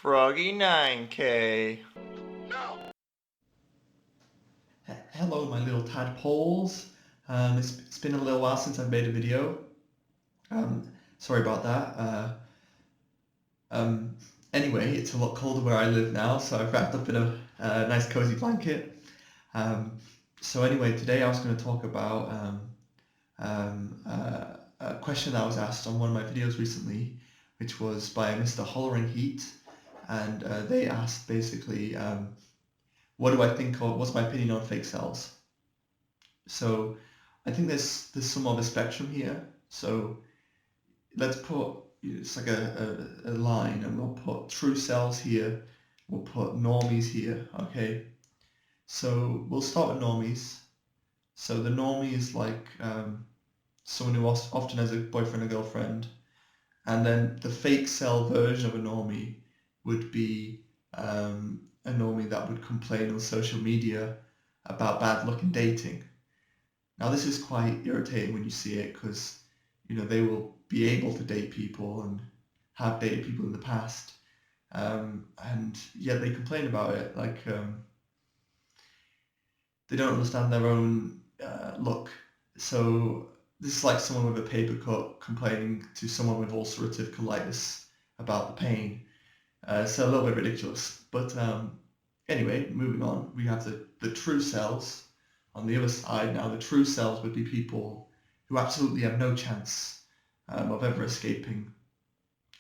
Froggy 9K. Hello, my little tadpoles. It's been a little while since I've made a video. Um, Sorry about that. Um, anyway, it's a lot colder where I live now, so I've wrapped up in a nice cozy blanket. Um, so anyway, today I was going to talk about a question that was asked on one of my videos recently, which was by Mr. Hollering Heat, and they asked basically, what do I think of, what's my opinion on fake cells? So I think there's some of a spectrum here. So let's put it's like a line, and we'll put true cells here. We'll put normies here. Okay. So we'll start with normies. So the normie is like someone who often has a boyfriend or girlfriend, and then the fake cell version of a normie would be a normie that would complain on social media about bad luck in dating. Now this is quite irritating when you see it because they will be able to date people and have dated people in the past, and yet they complain about it like they don't understand their own luck. So this is like someone with a paper cut complaining to someone with ulcerative colitis about the pain. So a little bit ridiculous. But anyway, moving on, we have the true cells. On the other side now, the true cells would be people who absolutely have no chance of ever escaping,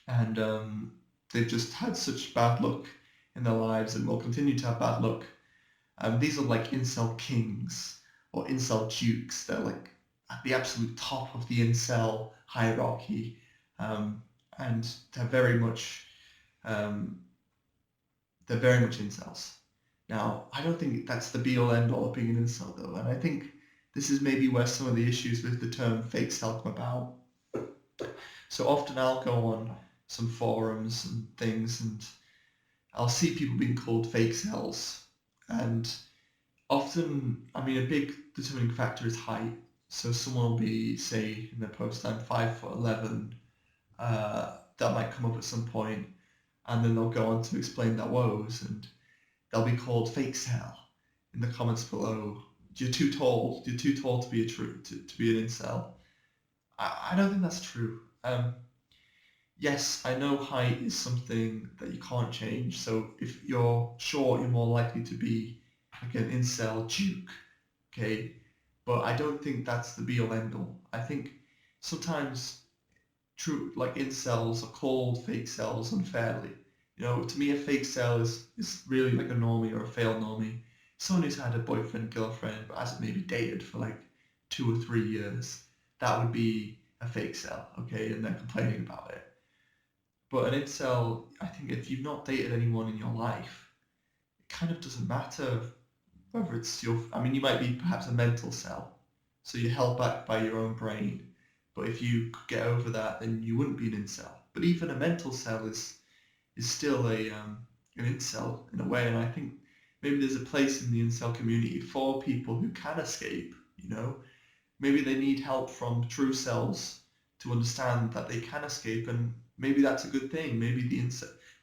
and they've just had such bad luck in their lives and will continue to have bad luck. These are like incel kings or incel dukes. They're like at the absolute top of the incel hierarchy, and um, they're very much incels. Now, I don't think that's the be-all end-all of being an incel, though, and I think this is maybe where some of the issues with the term fake cell come about. So often I'll go on some forums and things, and I'll see people being called fake cells, and often, I mean, a big determining factor is height. So someone will be, say, in their post, I'm 5'11", that might come up at some point, and then they'll go on to explain their woes, and they'll be called fake cell in the comments below. You're too tall. You're too tall to be to be an incel. I don't think that's true. Yes, I know height is something that you can't change. So if you're short, you're more likely to be like an incel duke. Okay, but I don't think that's the be all end all. I think sometimes true like incels are called fake cells unfairly. To me, a fake cell is really like a normie or a failed normie. Someone who's had a boyfriend, girlfriend, but hasn't maybe dated for like 2 or 3 years. That would be a fake cell, okay? And they're complaining about it. But an incel, I think if you've not dated anyone in your life, it kind of doesn't matter whether it's I mean, you might be perhaps a mental cell, so you're held back by your own brain. But if you could get over that, then you wouldn't be an incel. But even a mental cell is still an incel in a way, and I think maybe there's a place in the incel community for people who can escape. Maybe they need help from true cells to understand that they can escape, and maybe that's a good thing. Maybe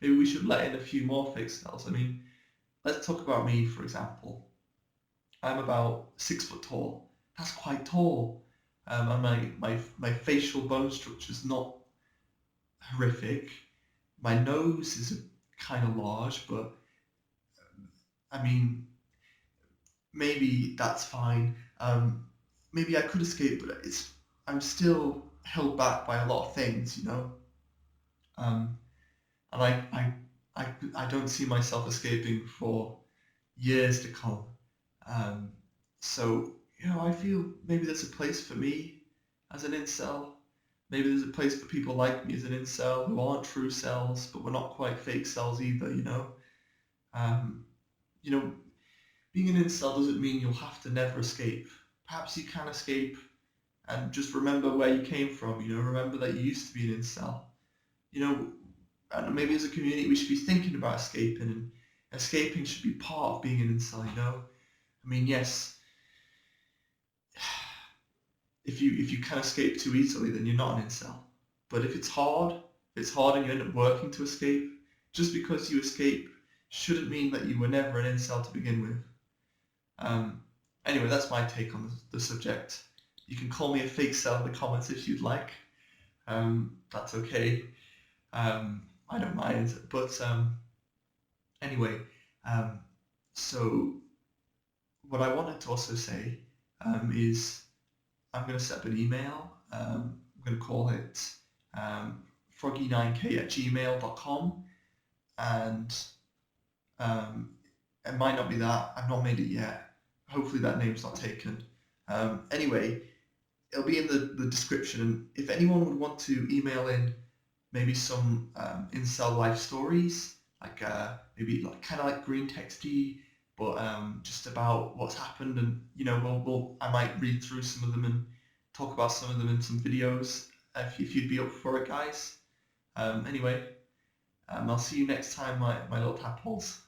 we should let in a few more fake cells. I mean, let's talk about me, for example. I'm about 6 foot tall. That's quite tall. And my facial bone structure is not horrific. My nose is kind of large, but I mean, maybe that's fine. Maybe I could escape, but I'm still held back by a lot of things. Um, and I don't see myself escaping for years to come. Um, so I feel maybe there's a place for me as an incel. Maybe there's a place for people like me as an incel who aren't true cells, but we're not quite fake cells either. Um, you know, Being an incel doesn't mean you'll have to never escape. Perhaps you can escape and just remember where you came from. Remember that you used to be an incel. You know, and maybe as a community we should be thinking about escaping, and escaping should be part of being an incel. I mean, yes, if you can escape too easily, then you're not an incel. But if it's hard and you end up working to escape, just because you escape shouldn't mean that you were never an incel to begin with. Anyway, that's my take on the subject. You can call me a Fakecel in the comments if you'd like. That's okay. I don't mind. But anyway, so what I wanted to also say is I'm going to set up an email. I'm going to call it froggy9k@gmail.com, and it might not be that. I've not made it yet. Hopefully that name's not taken. Anyway, it'll be in the description, and if anyone would want to email in maybe some incel life stories, like maybe like kind of like green texty, but just about what's happened, and I might read through some of them and talk about some of them in some videos if you'd be up for it, guys. Anyway, I'll see you next time, my little tadpoles.